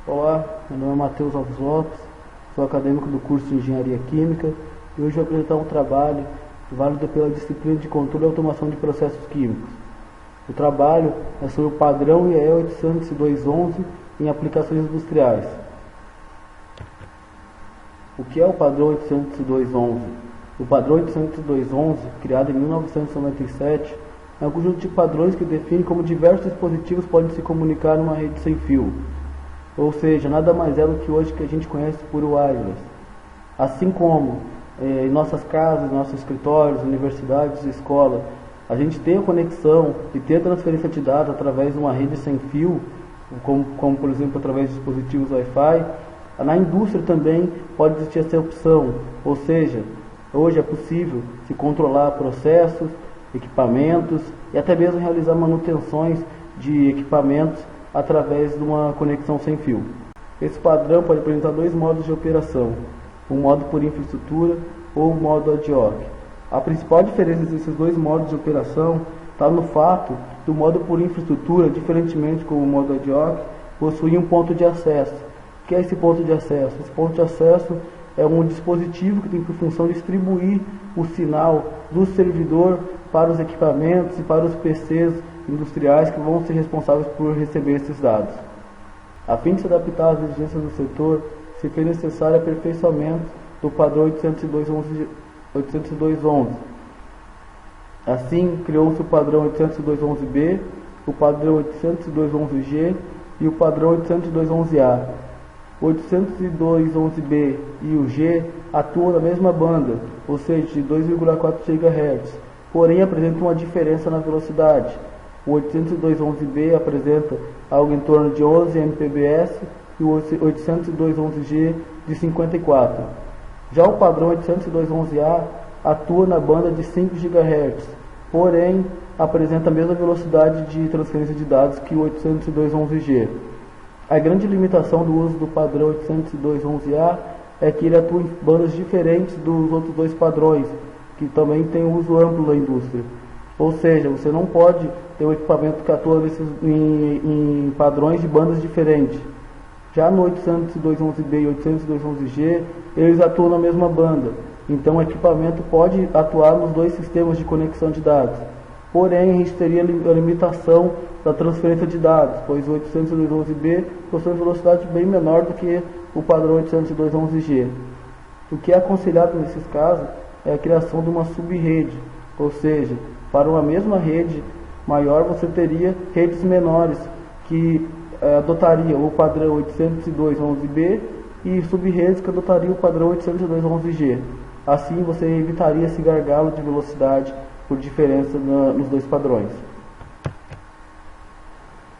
Olá, meu nome é Matheus Alves Lopes, sou acadêmico do curso de Engenharia Química e hoje vou apresentar um trabalho válido pela disciplina de Controle e Automação de Processos Químicos. O trabalho é sobre o padrão IEE 802.11 em aplicações industriais. O que é o padrão 802.11? O padrão 802.11, criado em 1997, é um conjunto de padrões que define como diversos dispositivos podem se comunicar numa rede sem fio. Ou seja, nada mais é do que hoje que a gente conhece por wireless. Assim como em nossas casas, nossos escritórios, universidades, escolas, a gente tem a conexão e tem a transferência de dados através de uma rede sem fio, como por exemplo através de dispositivos Wi-Fi. Na indústria também pode existir essa opção, ou seja, hoje é possível se controlar processos, equipamentos e até mesmo realizar manutenções de equipamentos através de uma conexão sem fio. Esse padrão pode apresentar dois modos de operação, o modo por infraestrutura ou o modo ad hoc. A principal diferença desses dois modos de operação está no fato do modo por infraestrutura, diferentemente com o modo ad hoc, possuir um ponto de acesso. O que é esse ponto de acesso? Esse ponto de acesso é um dispositivo que tem por função distribuir o sinal do servidor para os equipamentos e para os PCs industriais que vão ser responsáveis por receber esses dados. A fim de se adaptar às exigências do setor, se fez necessário aperfeiçoamento do padrão 802.11. Assim, criou-se o padrão 802.11b, o padrão 802.11g e o padrão 802.11a. O 802.11b e o G atuam na mesma banda, ou seja, de 2,4 GHz, porém apresentam uma diferença na velocidade. O 802.11b apresenta algo em torno de 11 Mbps e o 802.11g de 54. Já o padrão 802.11a atua na banda de 5 GHz, porém apresenta a mesma velocidade de transferência de dados que o 802.11g. A grande limitação do uso do padrão 802.11a é que ele atua em bandas diferentes dos outros dois padrões, que também tem uso amplo na indústria. Ou seja, você não pode ter um equipamento que atua em padrões de bandas diferentes. Já no 802.11b e 802.11g, eles atuam na mesma banda. Então o equipamento pode atuar nos dois sistemas de conexão de dados. Porém, a gente teria a limitação da transferência de dados, pois o 802.11b possui uma velocidade bem menor do que o padrão 802.11g. O que é aconselhado nesses casos é a criação de uma sub-rede, ou seja, para uma mesma rede maior você teria redes menores que adotariam o padrão 802.11b e sub-redes que adotariam o padrão 802.11g. Assim você evitaria esse gargalo de velocidade por diferença nos dois padrões.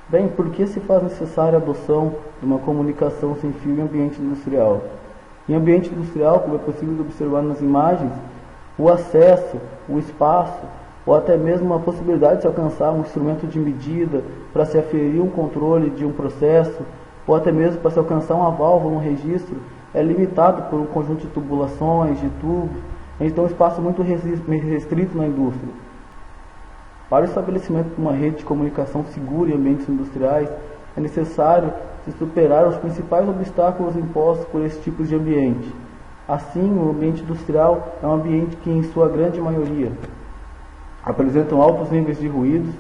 Bem, por que se faz necessária a adoção de uma comunicação sem fio em ambiente industrial? Em ambiente industrial, como é possível observar nas imagens, o acesso, o espaço, ou até mesmo a possibilidade de se alcançar um instrumento de medida para se aferir um controle de um processo, ou até mesmo para se alcançar uma válvula, um registro, é limitado por um conjunto de tubulações, de tubos. Então é um espaço muito restrito na indústria. Para o estabelecimento de uma rede de comunicação segura em ambientes industriais, é necessário se superar os principais obstáculos impostos por esse tipo de ambiente. Assim, o ambiente industrial é um ambiente que, em sua grande maioria, apresentam altos níveis de ruídos.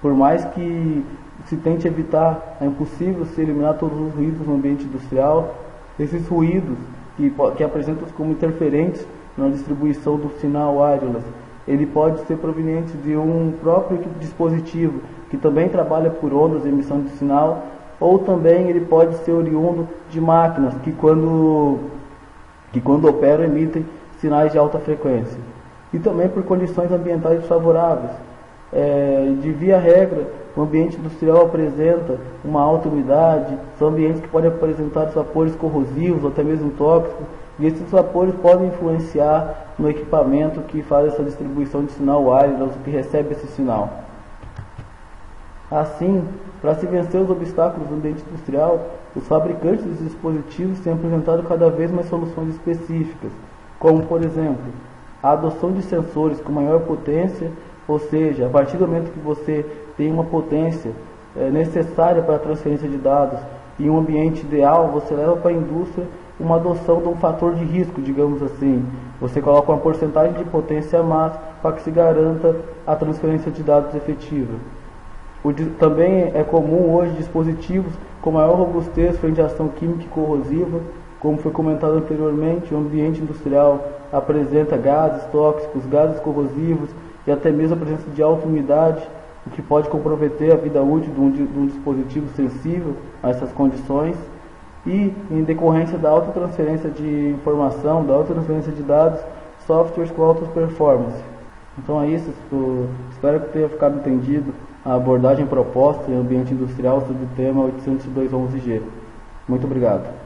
Por mais que se tente evitar, é impossível se eliminar todos os ruídos no ambiente industrial. Esses ruídos, que apresentam como interferentes na distribuição do sinal wireless, ele pode ser proveniente de um próprio dispositivo que também trabalha por ondas de emissão de sinal, ou também ele pode ser oriundo de máquinas que quando operam emitem sinais de alta frequência. E também por condições ambientais desfavoráveis. De via regra, o ambiente industrial apresenta uma alta umidade, são ambientes que podem apresentar vapores corrosivos ou até mesmo tóxicos, e esses vapores podem influenciar no equipamento que faz essa distribuição de sinal wireless, que recebe esse sinal. Assim, para se vencer os obstáculos do ambiente industrial, os fabricantes dos dispositivos têm apresentado cada vez mais soluções específicas, como por exemplo, a adoção de sensores com maior potência, ou seja, a partir do momento que você tem uma potência necessária para a transferência de dados em um ambiente ideal, você leva para a indústria uma adoção de um fator de risco, digamos assim. Você coloca uma porcentagem de potência a mais para que se garanta a transferência de dados efetiva. Também é comum hoje dispositivos com maior robustez frente à ação química e corrosiva. Como foi comentado anteriormente, o ambiente industrial apresenta gases tóxicos, gases corrosivos e até mesmo a presença de alta umidade, o que pode comprometer a vida útil de um dispositivo sensível a essas condições. E, em decorrência da alta transferência de informação, da alta transferência de dados, softwares com alta performance. Então é isso, espero que tenha ficado entendido a abordagem proposta em ambiente industrial sobre o tema 802.11g. Muito obrigado.